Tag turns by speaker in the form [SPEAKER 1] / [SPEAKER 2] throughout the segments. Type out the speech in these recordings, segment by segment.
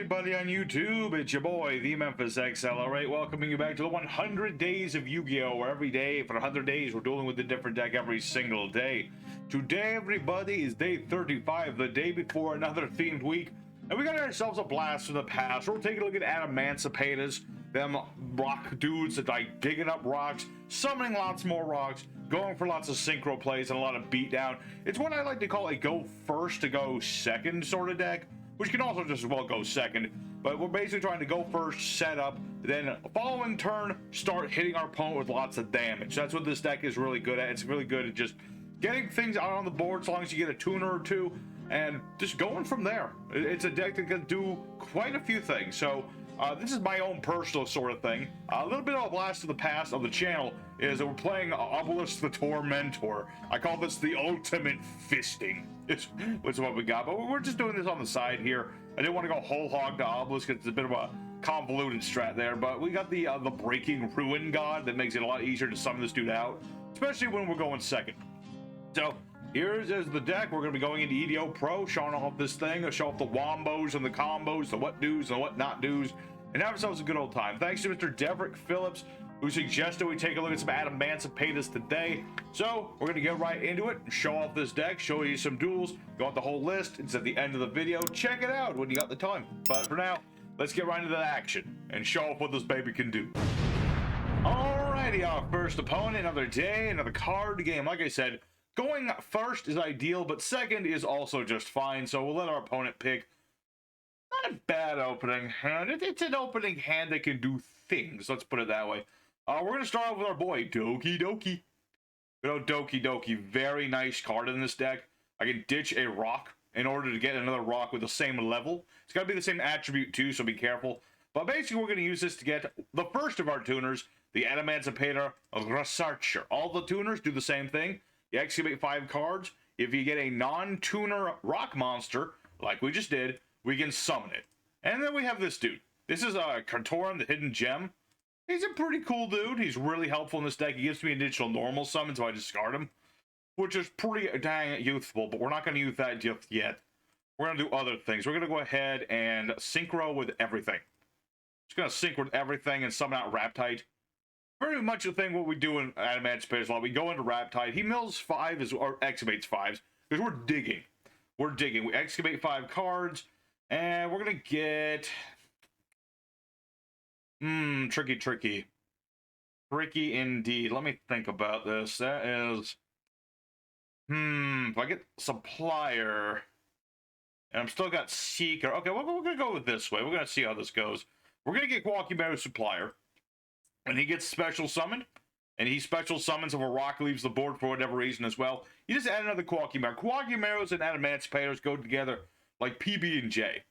[SPEAKER 1] everybody on YouTube? It's your boy, the Memphis XL08, welcoming you back to the 100 Days of Yu-Gi-Oh! Where every day, for 100 days, we're dueling with a different deck every single day. Today, everybody, is day 35, the day before another themed week, and we got ourselves a blast from the past. We're taking a look at Adamancipators, them rock dudes that like digging up rocks, summoning lots more rocks, going for lots of synchro plays and a lot of beatdown. It's what I like to call a go first to go second sort of deck, which can also just as well go second, but we're basically trying to go first, set up, then following turn, start hitting our opponent with lots of damage. That's what this deck is really good at. It's really good at just getting things out on the board as long as you get a tuner or two, and just going from there. It's a deck that can do quite a few things. So this is my own personal sort of thing. A little bit of a blast of the past of the channel is that we're playing Obelisk the Tormentor. I call this the ultimate fisting. It's what we got, but we're just doing this on the side here. I didn't want to go whole hog to Obelisk. It's a bit of a convoluted strat there, but we got the Breaking Ruin God that makes it a lot easier to summon this dude out, especially when we're going second. So here's the deck. We're going to be going into EDO Pro, showing off this thing, show off the wombos and the combos, the what do's and what not do's, and have ourselves a good old time. Thanks to Mr. Deverick Phillips, who suggested we take a look at some Adamancipators today. So we're going to get right into it and show off this deck, show you some duels, go out the whole list. It's at the end of the video. Check it out when you got the time. But for now, let's get right into the action and show off what this baby can do. Alrighty, our first opponent, another day, another card game. Like I said, going first is ideal, but second is also just fine. So we'll let our opponent pick. Not a bad opening hand. It's an opening hand that can do things. Let's put it that way. We're going to start off with our boy, Doki Doki. Good old Doki Doki. Very nice card in this deck. I can ditch a rock in order to get another rock with the same level. It's got to be the same attribute too, so be careful. But basically, we're going to use this to get the first of our tuners, the Adamancipator Researcher. All the tuners do the same thing. You excavate 5 cards. If you get a non-tuner rock monster, like we just did, we can summon it. And then we have this dude. This is Kartoran, the Hidden Gem. He's a pretty cool dude. He's really helpful in this deck. He gives me additional normal summons, so I discard him, which is pretty dang youthful, but we're not going to use that just yet. We're going to do other things. We're going to go ahead and synchro with everything. Just going to sync with everything and summon out Raptide. Very much the thing what we do in Adamancipators a lot. We go into Raptide. He mills 5s or excavates 5s because we're digging. We're digging. We excavate 5 cards, and we're going to get... tricky indeed. Let me think about this. That is, if I get Supplier, and I'm still got Seeker. Okay, we're gonna go with this way. We're gonna see how this goes. We're gonna get Quackimero Supplier, and he gets special summoned, and he special summons if a rock leaves the board for whatever reason as well. You just add another Quackimero. Quackimeros and Adamancipators go together like PB and J.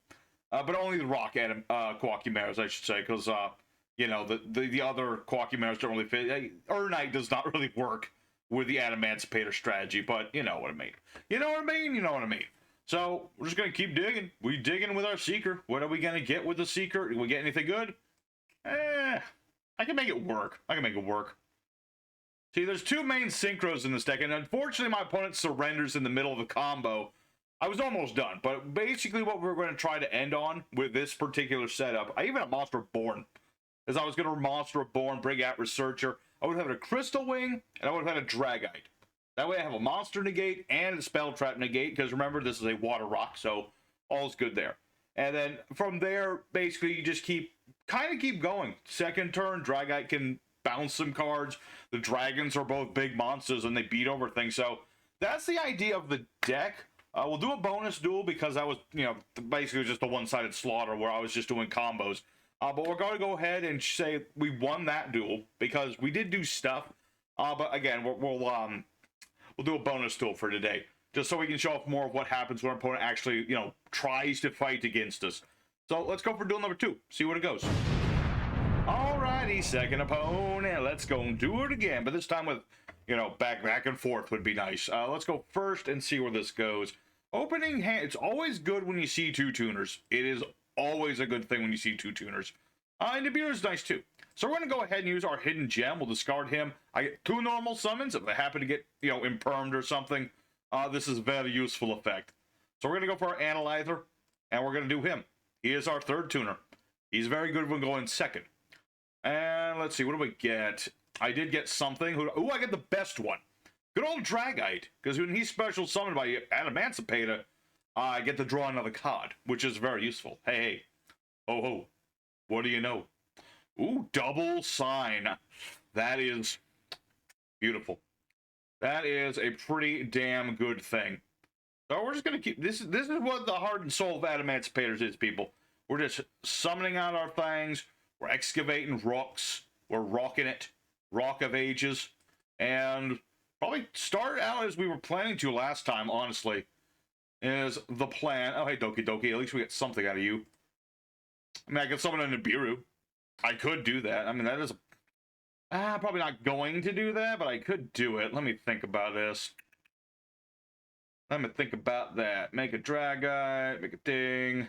[SPEAKER 1] But only the rock Quackimeros, I should say, because, you know, the other Quackimeros don't really fit. Urnite does not really work with the Adamancipator strategy, but you know what I mean. You know what I mean? You know what I mean. So, we're just going to keep digging. We're digging with our Seeker. What are we going to get with the Seeker? Did we get anything good? I can make it work. I can make it work. See, there's 2 main synchros in this deck, and unfortunately my opponent surrenders in the middle of the combo. I was almost done, but basically what we're going to try to end on with this particular setup, I even had Monster Born, as I was going to Monster Born, bring out Researcher. I would have had a Crystal Wing, and I would have had a Dragite. That way I have a Monster Negate and a Spell Trap Negate, because remember, this is a Water Rock, so all's good there. And then from there, basically, you just kind of keep going. Second turn, Dragite can bounce some cards. The Dragons are both big monsters, and they beat over things, so that's the idea of the deck. We'll do a bonus duel because that was, you know, basically just a one-sided slaughter where I was just doing combos. But we're going to go ahead and say we won that duel because we did do stuff. But again, we'll do a bonus duel for today, just so we can show off more of what happens when our opponent actually, you know, tries to fight against us. So let's go for duel number 2. See what it goes. Alrighty, second opponent. Let's go and do it again, but this time with, you know, back and forth would be nice. Let's go first and see where this goes. Opening hand, it's always good when you see 2 tuners. It is always a good thing when you see 2 tuners. And the beer is nice too. So we're going to go ahead and use our Hidden Gem. We'll discard him. I get 2 normal summons. If they happen to get, you know, impermed or something, this is a very useful effect. So we're going to go for our Analyzer, and we're going to do him. He is our third tuner. He's very good when going second. And let's see, what do we get? I did get something. Ooh, I get the best one. Good old Dragite. Because when he's special summoned by Adamancipator, I get to draw another card, which is very useful. Hey, hey. Oh, ho. What do you know? Ooh, double sign. That is beautiful. That is a pretty damn good thing. So we're just going to keep... This is what the heart and soul of Adamancipators is, people. We're just summoning out our things. We're excavating rocks. We're rocking it. Rock of Ages. And probably start out as we were planning to last time, honestly. Is the plan. Oh, hey, Doki Doki. At least we get something out of you. I mean, I could summon a Nibiru. I could do that. I mean, that is... probably not going to do that, but I could do it. Let me think about this. Let me think about that. Make a Dragite. Make a ding.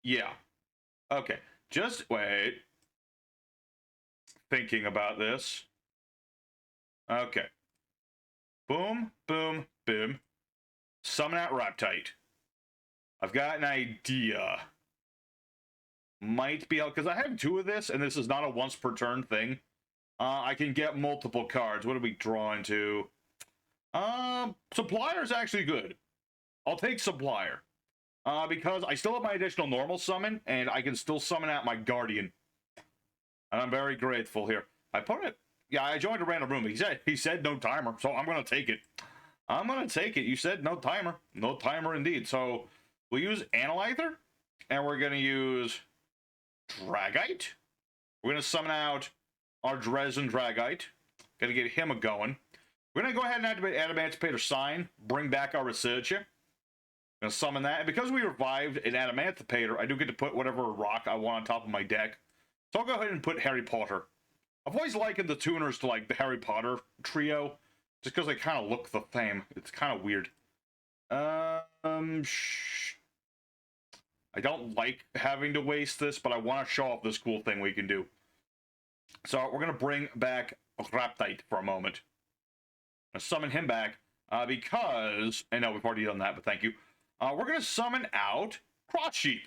[SPEAKER 1] Yeah. Okay. Just wait. Thinking about this. Okay. Boom, boom, boom. Summon out Reptite. I've got an idea. Might be able, because I have two of this, and this is not a once per turn thing. I can get multiple cards. What are we drawing to? Supplier is actually good. I'll take Supplier. Because I still have my additional normal summon, and I can still summon out my Guardian. And I'm very grateful here. I put it... Yeah, I joined a random room. He said no timer, so I'm going to take it. I'm going to take it. You said no timer. No timer indeed. So we'll use Analyzer, and we're going to use Dragite. We're going to summon out our Dresden Dragite. Going to get him a going. We're going to go ahead and activate Adamancipator Sign. Bring back our Researcher. Going to summon that. And because we revived an Adamancipator, I do get to put whatever rock I want on top of my deck. So I'll go ahead and put Harry Potter. I've always likened the tuners to, like, the Harry Potter trio. Just because they kind of look the same. It's kind of weird. I don't like having to waste this, but I want to show off this cool thing we can do. So we're going to bring back Reptite for a moment. I'm going to summon him back because... I know we've already done that, but thank you. We're going to summon out Cross Sheep.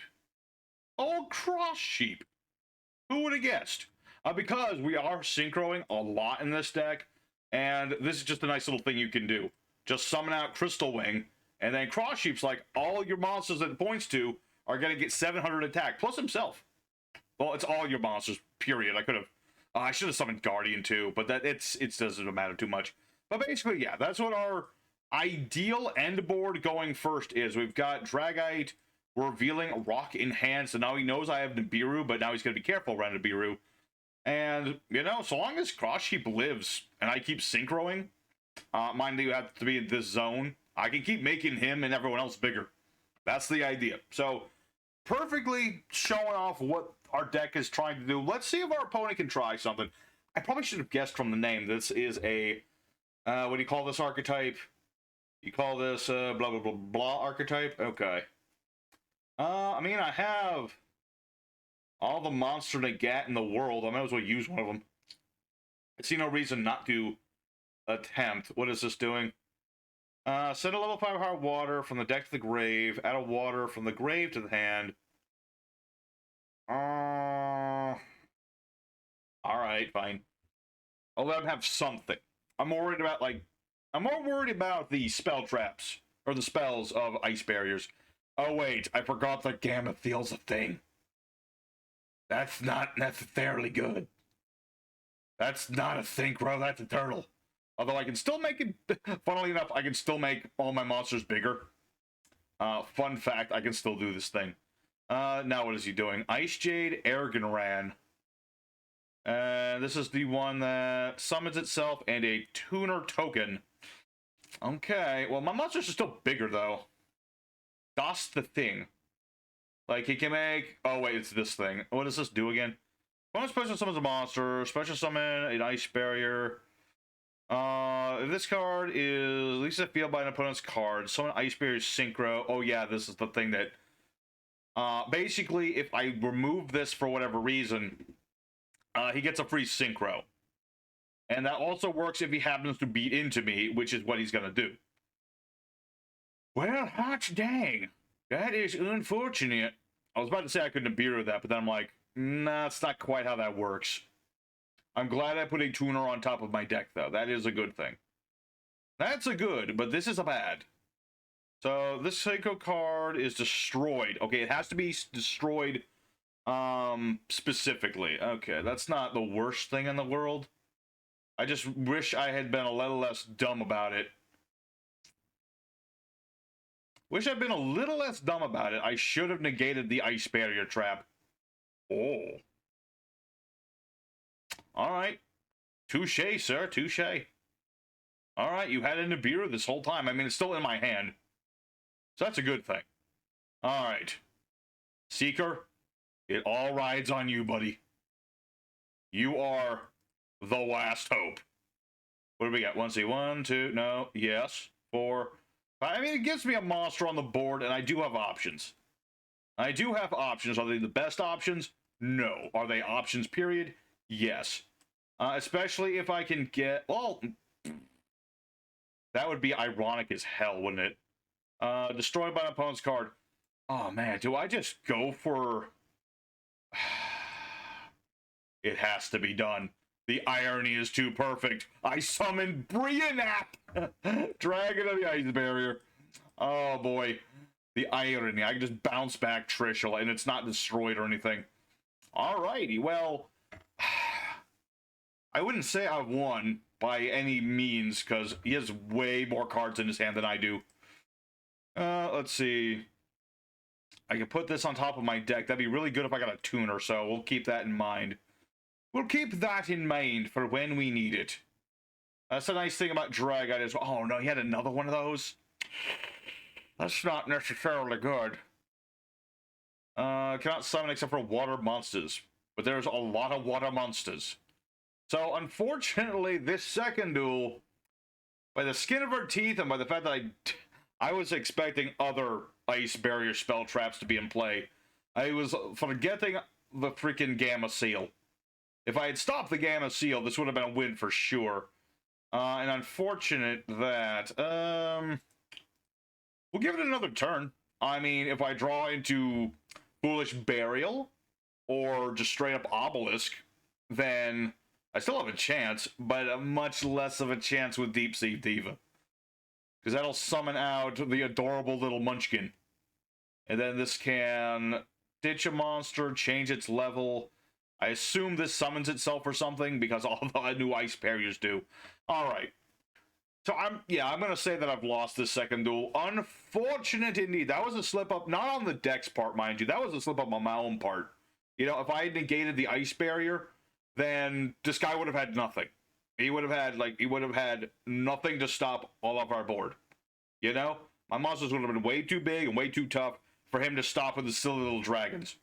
[SPEAKER 1] Old Cross Sheep. Who would have guessed? Because we are synchroing a lot in this deck, and this is just a nice little thing you can do. Just summon out Crystal Wing, and then Cross Sheep's like, all your monsters that it points to are going to get 700 attack, plus himself. Well, it's all your monsters, period. I could have... I should have summoned Guardian too, but that it doesn't matter too much. But basically, yeah, that's what our ideal end board going first is. We've got Dragite revealing Rock in hand, so now he knows I have Nibiru, but now he's going to be careful around Nibiru. And, you know, so long as Cross Sheep lives and I keep synchroing, mind you have to be in this zone, I can keep making him and everyone else bigger. That's the idea. So, perfectly showing off what our deck is trying to do. Let's see if our opponent can try something. I probably should have guessed from the name. This is a, what do you call this archetype? You call this, blah, blah, blah, blah archetype? Okay. I mean, I have all the monster Nagat in the world. I might as well use one of them. I see no reason not to attempt. What is this doing? Send a level 5 hard water from the deck to the grave. Add a water from the grave to the hand. Alright, fine. I'll let him have something. I'm more worried about, like... I'm more worried about the spell traps. Or the spells of ice barriers. Oh, wait. I forgot that Gamethyl's a thing. That's not necessarily good. That's not a synchro, that's a turtle. Although I can still make it... Funnily enough, I can still make all my monsters bigger. Fun fact, I can still do this thing. Now what is he doing? Ice Jade, Ergonran. This is the one that summons itself and a tuner token. Okay, well my monsters are still bigger though. That's the thing. Like he can make... Oh wait, it's this thing. What does this do again? Bonus special summons a monster. Special summon an ice barrier. If this card is at least a field by an opponent's card, summon ice barrier synchro. Oh yeah, this is the thing that... basically, if I remove this for whatever reason, he gets a free synchro. And that also works if he happens to beat into me, which is what he's going to do. Well, hot dang. That is unfortunate. I was about to say I could Nibiru that, but then I'm like, nah, it's not quite how that works. I'm glad I put a tuner on top of my deck, though. That is a good thing. That's a good, but this is a bad. So this Seiko card is destroyed. Okay, it has to be destroyed specifically. Okay, that's not the worst thing in the world. I just wish I had been a little less dumb about it. Wish I'd been a little less dumb about it. I should have negated the ice barrier trap. Oh. Alright. Touche, sir. Touche. Alright, you had a Nibiru this whole time. I mean, it's still in my hand. So that's a good thing. Alright. Seeker, it all rides on you, buddy. You are the last hope. What do we got? 1, 2, no, yes, 4. I mean, it gives me a monster on the board, and I do have options. I do have options. Are they the best options? No. Are they options, period? Yes. Especially if I can get... Well, that would be ironic as hell, wouldn't it? Destroyed by an opponent's card. Oh, man, do I just go for... It has to be done. The irony is too perfect. I summoned Brianap! Dragon of the Ice Barrier. Oh, boy. The irony. I can just bounce back Trishul, and it's not destroyed or anything. Alrighty, well... I wouldn't say I won by any means, because he has way more cards in his hand than I do. Let's see. I can put this on top of my deck. That'd be really good if I got a tuner, so we'll keep that in mind. We'll keep that in mind for when we need it. That's the nice thing about Dragon is... Oh, no, he had another one of those? That's not necessarily good. Cannot summon except for water monsters. But there's a lot of water monsters. So, unfortunately, this second duel, by the skin of our teeth and by the fact that I was expecting other ice barrier spell traps to be in play, I was forgetting the freaking Gamma Seal. If I had stopped the Gamma Seal, this would have been a win for sure. And unfortunate that, we'll give it another turn. I mean, if I draw into Foolish Burial, or just straight up Obelisk, then I still have a chance, but a much less of a chance with Deep Sea Diva. Because that'll summon out the adorable little Munchkin. And then this can ditch a monster, change its level. I assume this summons itself or something, because all the new ice barriers do. Alright. So I'm going to say that I've lost this second duel. Unfortunate indeed. That was a slip-up, not on the deck's part, mind you. That was a slip-up on my own part. You know, if I had negated the ice barrier, then this guy would have had nothing. He would have had nothing to stop all of our board. You know? My monsters would have been way too big and way too tough for him to stop with the silly little dragons.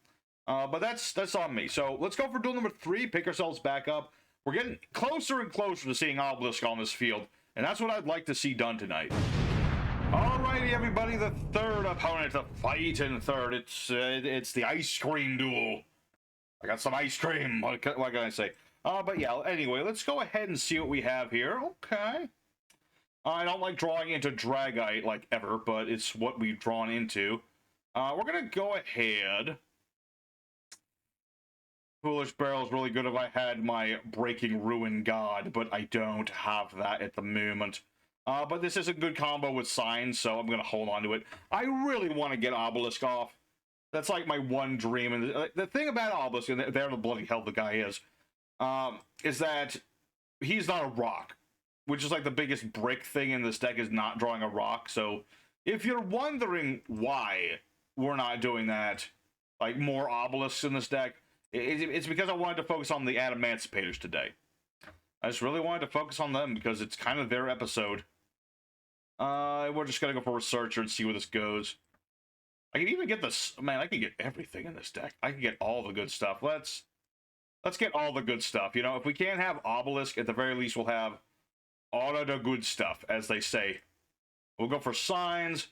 [SPEAKER 1] But that's on me. So let's go for duel number 3, pick ourselves back up. We're getting closer and closer to seeing Obelisk on this field, and that's what I'd like to see done tonight. Alrighty, everybody, the third opponent to fight in third. It's the ice cream duel. I got some ice cream. What can I say? But yeah, anyway, let's go ahead and see what we have here. Okay. I don't like drawing into Dragite, like, ever, but it's what we've drawn into. We're gonna go ahead. Foolish Barrel is really good if I had my Breaking Ruin God, but I don't have that at the moment. But this is a good combo with Signs, so I'm gonna hold on to it. I really want to get Obelisk off. That's like my one dream. And the thing about Obelisk, and there the bloody hell the guy is that he's not a rock, which is like the biggest brick thing in this deck is not drawing a rock. So if you're wondering why we're not doing that, like more Obelisks in this deck, it's because I wanted to focus on the Adamancipators today. I just really wanted to focus on them because it's kind of their episode. We're just gonna go for Researcher and see where this goes. I can even get this, man, I can get everything in this deck. I can get all the good stuff. Let's get all the good stuff. You know, if we can't have Obelisk, at the very least we'll have all of the good stuff, as they say. We'll go for Signs.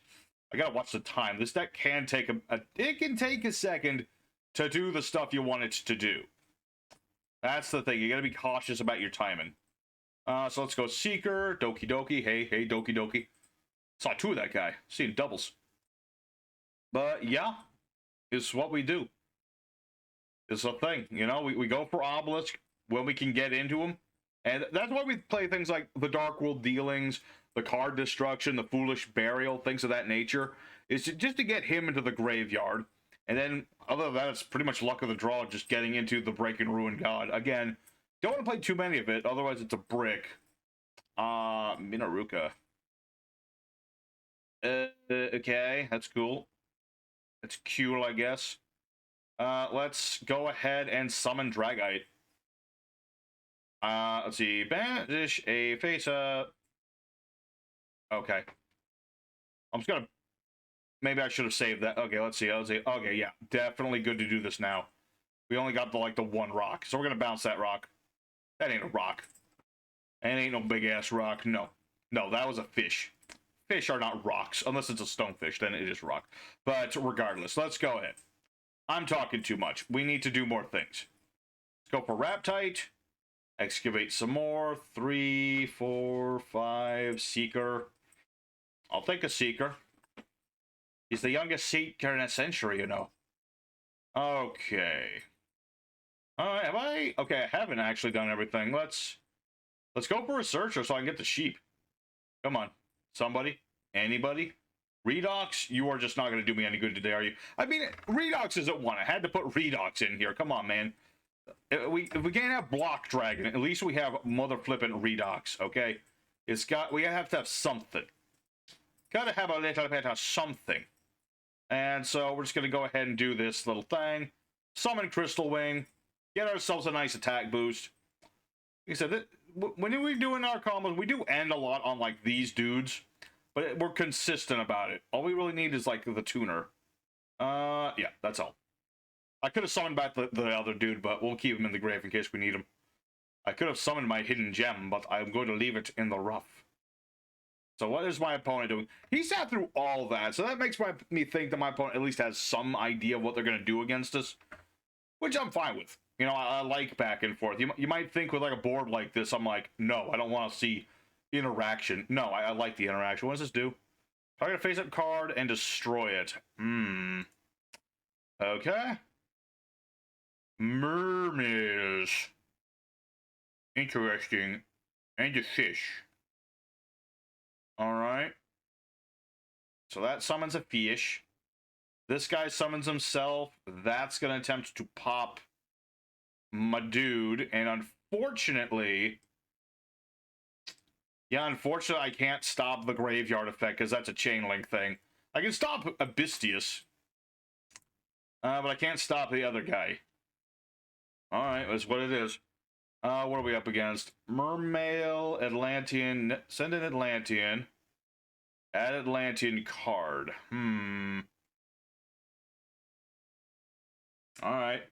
[SPEAKER 1] I gotta watch the time. This deck can take it can take a second to do the stuff you want it to do. That's the thing. You gotta be cautious about your timing. So let's go Seeker, Doki Doki. Hey, Doki Doki. Saw 2 of that guy. Seeing doubles. But yeah, It's what we do. It's a thing, you know. We go for Obelisk when we can get into him, and that's why we play things like the Dark World Dealings, the Card Destruction, the Foolish Burial, things of that nature. Is just to get him into the graveyard, and then other than that, it's pretty much luck of the draw, just getting into the Break and Ruin God. Again, don't want to play too many of it, otherwise it's a brick. Minaruka. Okay, that's cool. It's cool, I guess. Let's go ahead and summon Dragite. Let's see. Banish a face up. Okay. I'm just gonna... Maybe I should have saved that. Okay, let's see. Okay, yeah. Definitely good to do this now. We only got the one rock. So we're gonna bounce that rock. That ain't a rock. And ain't no big-ass rock. No. No, that was a fish. Fish are not rocks. Unless it's a stonefish, then it is rock. But regardless, let's go ahead. I'm talking too much. We need to do more things. Let's go for Raptite. Excavate some more. 3, 4, 5. Seeker. I'll take a Seeker. He's the youngest Seeker in a century, you know. Okay. Alright, have I? Okay, I haven't actually done everything. Let's go for a Searcher so I can get the sheep. Come on. Somebody? Anybody? Redox, you are just not going to do me any good today, are you? I mean, Redox isn't one. I had to put Redox in here. Come on, man. If we can't have Block Dragon, at least we have mother flippin' Redox, okay? We have to have something. Gotta have a little bit of something. And so we're just going to go ahead and do this little thing. Summon Crystal Wing. Get ourselves a nice attack boost. Like I said, when we're doing our combos, we do end a lot on, like, these dudes. But we're consistent about it. All we really need is, like, the tuner. Yeah, that's all. I could have summoned back the other dude, but we'll keep him in the grave in case we need him. I could have summoned my hidden gem, but I'm going to leave it in the rough. So what is my opponent doing? He sat through all that, so that makes me think that my opponent at least has some idea of what they're going to do against us. Which I'm fine with. You know, I like back and forth. You might think with, like, a board like this, I'm like, no, I don't want to see interaction. No, I like the interaction. What does this do? Target a face-up card and destroy it. Okay. Mermaids. Interesting. And a fish. Alright. So that summons a fish. This guy summons himself. That's going to attempt to pop my dude. And unfortunately... Yeah, unfortunately, I can't stop the graveyard effect, because that's a chain link thing. I can stop Abistius. But I can't stop the other guy. Alright, that's what it is. What are we up against? Mermail, Atlantean, send an Atlantean. Add Atlantean card. Alright.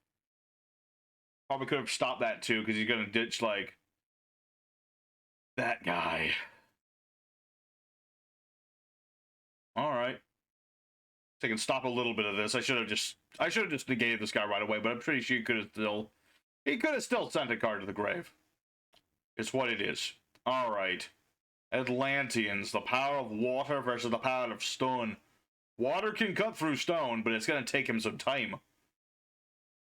[SPEAKER 1] Probably could have stopped that too, because he's gonna ditch, like, that guy. Alright. So I can stop a little bit of this. I should have just negated this guy right away, but I'm pretty sure he could have still sent a card to the grave. It's what it is. Alright. Atlanteans, the power of water versus the power of stone. Water can cut through stone, but it's going to take him some time.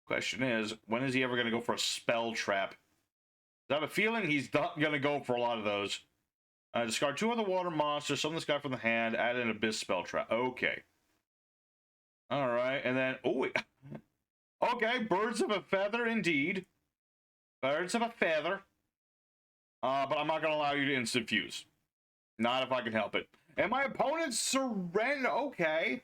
[SPEAKER 1] Question is, when is he ever going to go for a spell trap? I have a feeling he's not going to go for a lot of those. Discard 2 other water monsters, summon this guy from the hand, add an abyss spell trap. Okay. Alright, and then... Oh, wait. Okay, birds of a feather, indeed. Birds of a feather. But I'm not going to allow you to instant fuse. Not if I can help it. And my opponent surrender. Okay.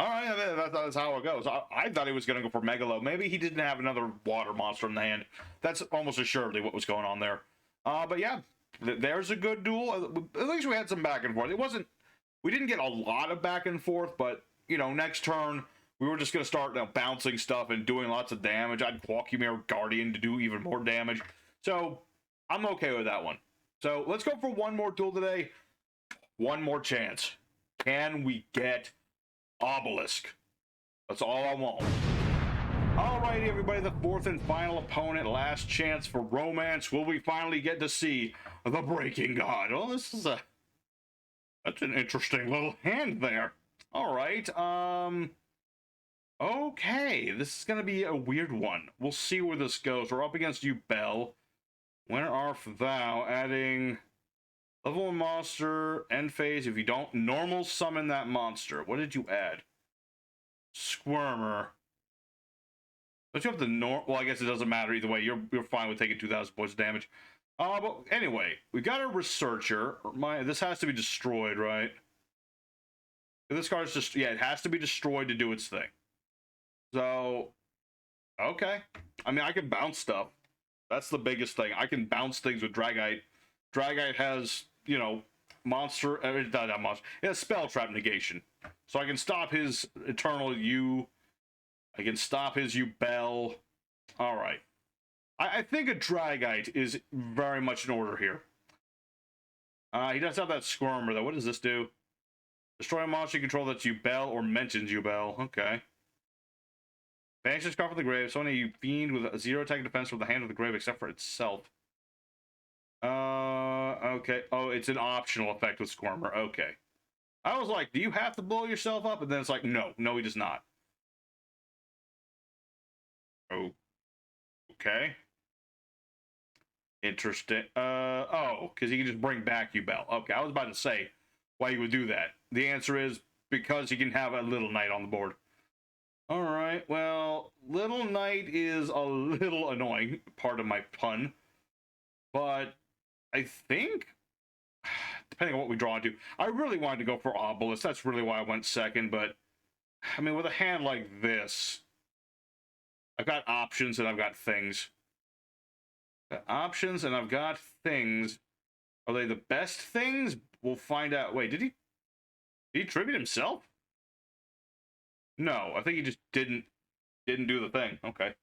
[SPEAKER 1] Alright, that's how it goes. I thought he was going to go for Megalo. Maybe he didn't have another water monster in the hand. That's almost assuredly what was going on there. But yeah, there's a good duel. At least we had some back and forth. We didn't get a lot of back and forth, but, you know, next turn, we were just going to start bouncing stuff and doing lots of damage. I'd Quackmere Guardian to do even more damage. So, I'm okay with that one. So, let's go for one more duel today. One more chance. Can we get Obelisk? That's all I want. Alrighty, everybody, the fourth and final opponent. Last chance for romance. Will we finally get to see the Breaking God? Well, that's an interesting little hand there. Alright, Okay, this is gonna be a weird one. We'll see where this goes. We're up against you, Bell. Where art thou? Adding level 1 monster, end phase. If you don't normal summon that monster. What did you add? Squirmer. Don't you have the well, I guess it doesn't matter either way. You're fine with taking 2,000 points of damage. But anyway, we got a researcher. This has to be destroyed, right? This card's just, yeah, it has to be destroyed to do its thing. So, okay. I mean, I can bounce stuff. That's the biggest thing. I can bounce things with Dragite. Dragite has, you know, monster, not monster. It has spell trap negation. So I can stop his Eternal U. I can stop his U Bell. All right. I think a Dragite is very much in order here. He does have that Squirmer, though. What does this do? Destroy a monster you control that's U Bell or mentions U Bell. Okay. Banish this card from the grave. So only you fiend with a 0 attack defense from the hand of the grave except for itself. Okay. Oh, it's an optional effect with Squirmer. Okay. I was like, do you have to blow yourself up? And then it's like, no, he does not. Oh. Okay. Interesting. Oh, because he can just bring back Ubel. Okay, I was about to say why you would do that. The answer is because he can have a Little Knight on the board. All right, well, Little Knight is a little annoying, part of my pun. But I think, depending on what we draw into, I really wanted to go for Obelisk. That's really why I went second. But, I mean, with a hand like this, I've got options and I've got things. Options and I've got things. Are they the best things? We'll find out. Wait, did he tribute himself? No, I think he just didn't do the thing. Okay.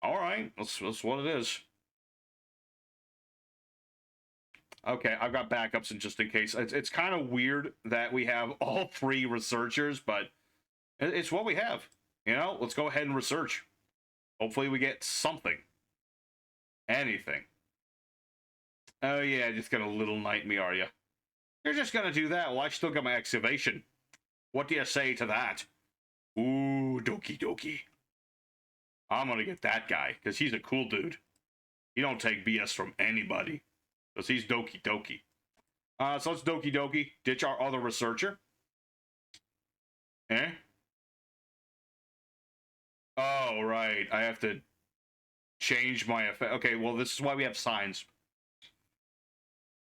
[SPEAKER 1] All right, that's what it is. Okay, I've got backups in just in case. It's kind of weird that we have all 3 researchers, but it's what we have. You know, let's go ahead and research. Hopefully we get something. Anything. Oh yeah, just gonna Little Knight me, are you? You're just gonna do that? Well, I still got my excavation. What do you say to that? Ooh, dokie dokie. I'm gonna get that guy, because he's a cool dude. He don't take BS from anybody. Because he's dokie dokie. So let's dokie dokie. Ditch our other researcher. Eh? Oh, right. I have to change my effect. Okay, well, this is why we have signs.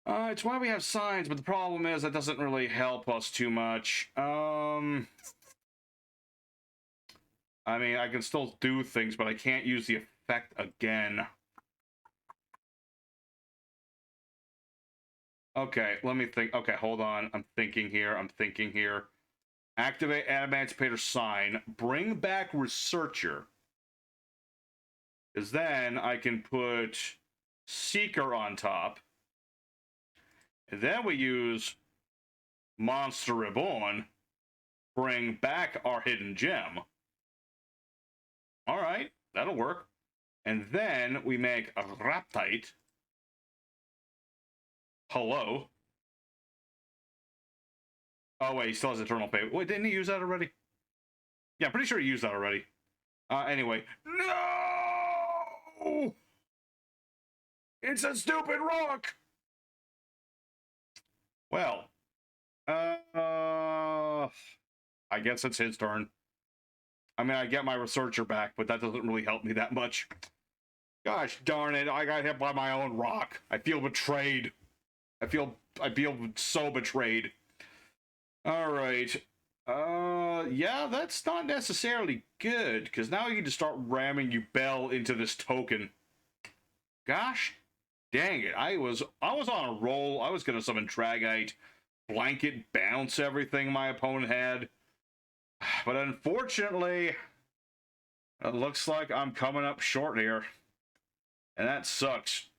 [SPEAKER 1] It's why we have signs, but the problem is that doesn't really help us too much. I mean, I can still do things, but I can't use the effect again. Okay, let me think. Okay, hold on. I'm thinking here. Activate Adamancipator sign. Bring back Researcher. Because then I can put Seeker on top. And then we use Monster Reborn. Bring back our Hidden Gem. All right, that'll work. And then we make a Raptite. Hello. Oh, wait, he still has Eternal Fate. Wait, didn't he use that already? Yeah, I'm pretty sure he used that already. Anyway. No! It's a stupid rock! Well. I guess it's his turn. I mean, I get my researcher back, but that doesn't really help me that much. Gosh darn it, I got hit by my own rock. I feel betrayed. I feel so betrayed. All right. Yeah, that's not necessarily good, because now you can just start ramming Ubel into this token. Gosh dang it. I was on a roll. I was gonna summon Dragite, blanket bounce everything my opponent had. But unfortunately, it looks like I'm coming up short here. And that sucks.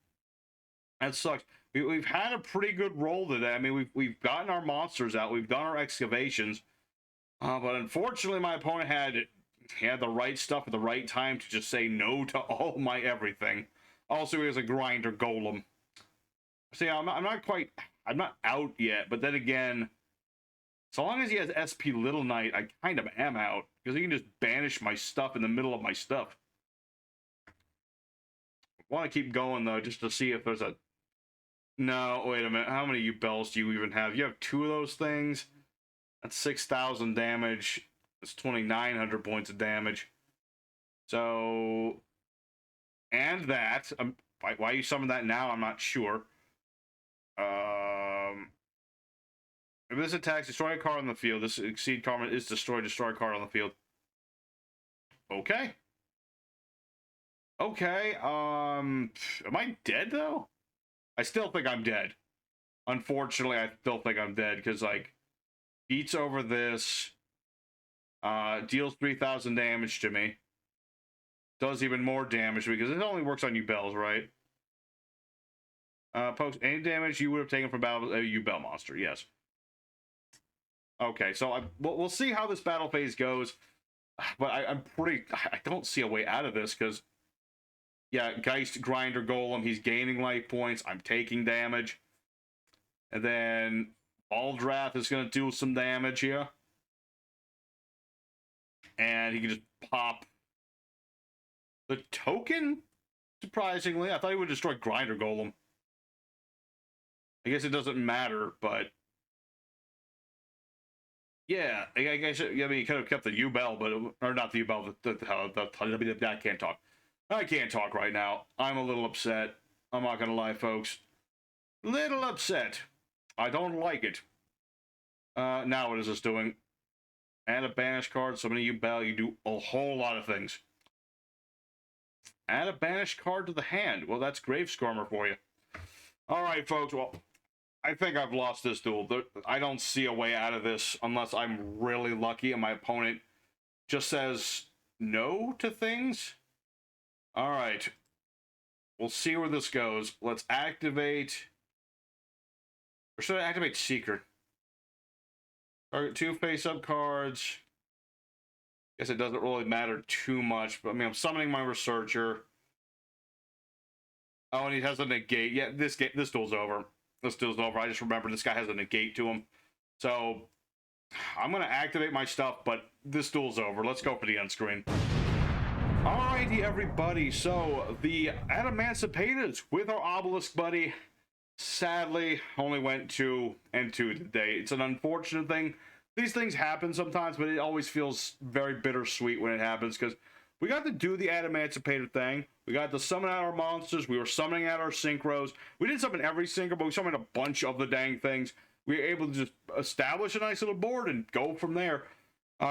[SPEAKER 1] That sucks. We've had a pretty good roll today. I mean, we've gotten our monsters out. We've done our excavations. But unfortunately, my opponent had the right stuff at the right time to just say no to all my everything. Also, he has a grinder golem. See, I'm not out yet. But then again, So long as he has SP Little Knight, I kind of am out, because he can just banish my stuff in the middle of my stuff. I want to keep going, though, just to see if there's a... No, wait a minute. How many bells do you even have? You have 2 of those things? That's 6,000 damage. That's 2,900 points of damage. So... And that... why you summon that now, I'm not sure. If this attacks, destroy a card on the field. This exceed card is destroy a card on the field. Okay. Okay, am I dead, though? I still think I'm dead. Unfortunately, I still think I'm dead, because, like, beats over this, deals 3,000 damage to me. Does even more damage, because it only works on Ubels, right? Pokes any damage you would have taken from battle, Ubel monster, yes. Okay, so we'll see how this battle phase goes, but I don't see a way out of this, because, yeah, Geist Grinder Golem, he's gaining life points, I'm taking damage, and then Baldrath is going to do some damage here, and he can just pop the token, surprisingly. I thought he would destroy Grinder Golem. I guess it doesn't matter, but... Yeah, I guess, I mean, he could have kept the U-Bell, but... Or not the U-Bell, I can't talk. I can't talk right now. I'm a little upset. I'm not gonna lie, folks. Little upset. I don't like it. Now what is this doing? Add a banish card, so many U-Bell, you do a whole lot of things. Add a banished card to the hand. Well, that's Gravescormer for you. Alright, folks, well... I think I've lost this duel. I don't see a way out of this unless I'm really lucky and my opponent just says no to things. All right. We'll see where this goes. Let's activate... Or should I activate Secret? Target 2 face-up cards. Guess it doesn't really matter too much, but I mean, I'm summoning my Researcher. Oh, and he has a negate. Yeah, this duel's over. This deal's over. I just remember this guy has a negate to him. So, I'm going to activate my stuff, but this duel's over. Let's go for the end screen. Alrighty, everybody. So, the Adamancipators with our Obelisk buddy, sadly, only went 2 and 2 today. It's an unfortunate thing. These things happen sometimes, but it always feels very bittersweet when it happens, because we got to do the Adamancipator thing. We got to summon out our monsters. We were summoning out our synchros. We didn't summon every synchro, but we summoned a bunch of the dang things. We were able to just establish a nice little board and go from there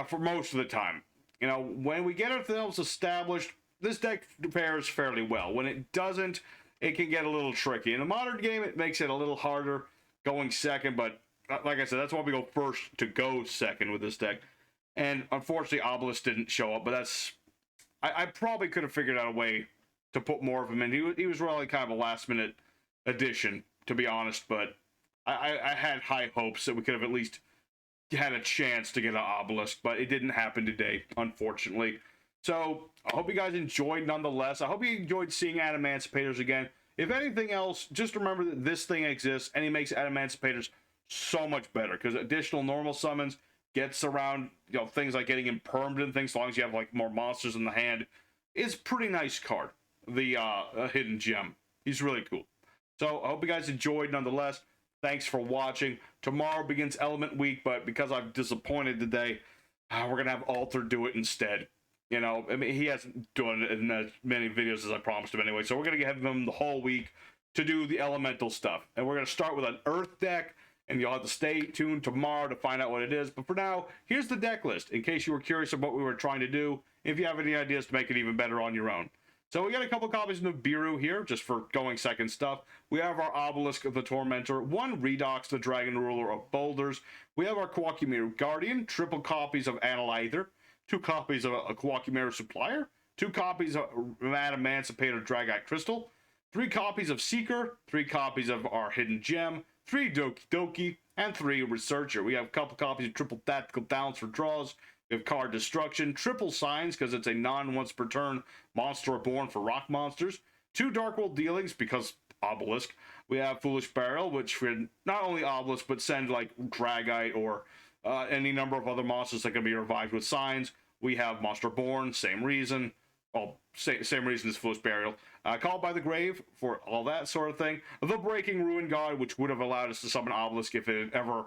[SPEAKER 1] for most of the time. You know, when we get ourselves established, this deck fares fairly well. When it doesn't, it can get a little tricky. In a modern game, it makes it a little harder going second, but like I said, that's why we go first to go second with this deck. And unfortunately, Obelisk didn't show up, but that's... I probably could have figured out a way to put more of him in. He was really kind of a last-minute addition, to be honest, but I had high hopes that we could have at least had a chance to get an Obelisk, but it didn't happen today, unfortunately. So, I hope you guys enjoyed nonetheless. I hope you enjoyed seeing Adamancipators again. If anything else, just remember that this thing exists, and he makes Adamancipators so much better, because additional normal summons gets around, you know, things like getting impermanent things, as long as you have, like, more monsters in the hand. It's a pretty nice card, the Hidden Gem. He's really cool. So, I hope you guys enjoyed nonetheless. Thanks for watching. Tomorrow begins Element Week, but because I'm disappointed today, we're going to have Alter do it instead. You know, I mean, he hasn't done it in as many videos as I promised him anyway, so we're going to have him the whole week to do the elemental stuff. And we're going to start with an Earth deck, and you'll have to stay tuned tomorrow to find out what it is. But for now, here's the deck list, in case you were curious about what we were trying to do, if you have any ideas to make it even better on your own. So we got a couple copies of Nibiru here, just for going second stuff. We have our Obelisk of the Tormentor, 1 Redox, the Dragon Ruler of Boulders. We have our Kwakimeru Guardian, triple copies of Analyther, 2 copies of a Kwakimeru Supplier, 2 copies of Adamancipator Dragite Crystal, 3 copies of Seeker, 3 copies of our Hidden Gem, 3 Doki Doki, and 3 Researcher. We have a couple copies of Triple Tactical Balance for draws. We have Card Destruction, Triple Signs, because it's a non-once per turn monster reborn for rock monsters. 2 Dark World Dealings, because Obelisk. We have Foolish Burial, which would not only Obelisk, but send, like, Dragite or any number of other monsters that can be revived with signs. We have Monster Born, same reason. Well, same reason as Foolish Burial. Called by the Grave for all that sort of thing. The Breaking Ruin God, which would have allowed us to summon Obelisk if it had ever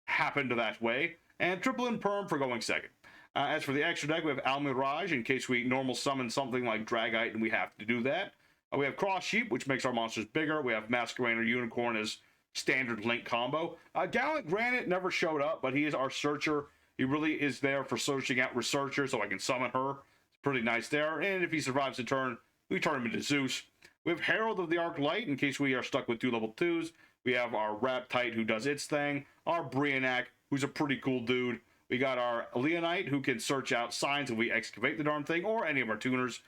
[SPEAKER 1] happened that way. And Triple Imperm for going second. As for the extra deck, we have Al Mirage in case we normal summon something like Dragite and we have to do that. We have Cross Sheep, which makes our monsters bigger. We have Masquerader Unicorn as standard link combo. Gallant Granite never showed up, but he is our searcher. He really is there for searching out researchers, so I can summon her. It's pretty nice there. And if he survives the turn, we turn him into Zeus. We have Herald of the Arc Light in case we are stuck with 2 level 2s. We have our Raptite who does its thing. Our Brionac, who's a pretty cool dude. We got our Leonite who can search out signs if we excavate the darn thing, or any of our tuners.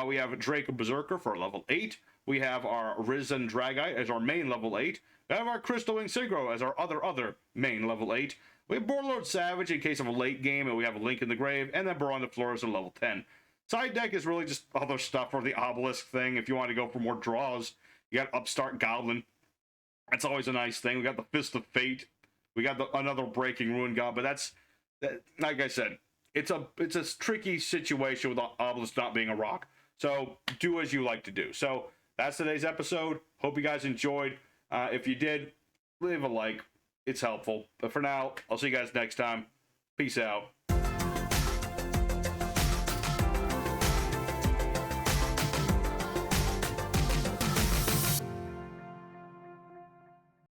[SPEAKER 1] We have Draco Berserker for level 8. We have our Risen Dragite as our main level 8. We have our Crystal Wing Synchro as our other main level 8. We have Borderlord Savage in case of a late game, and we have a Link in the Grave, and then Baron de Flores at level 10. Side deck is really just other stuff for the Obelisk thing. If you want to go for more draws, you got Upstart Goblin. That's always a nice thing. We got the Fist of Fate. We got another Breaking Ruin God, but that's like I said, it's a tricky situation with Obelisk not being a rock. So do as you like to do. So that's today's episode. Hope you guys enjoyed. If you did, leave a like. It's helpful. But for now, I'll see you guys next time. Peace out.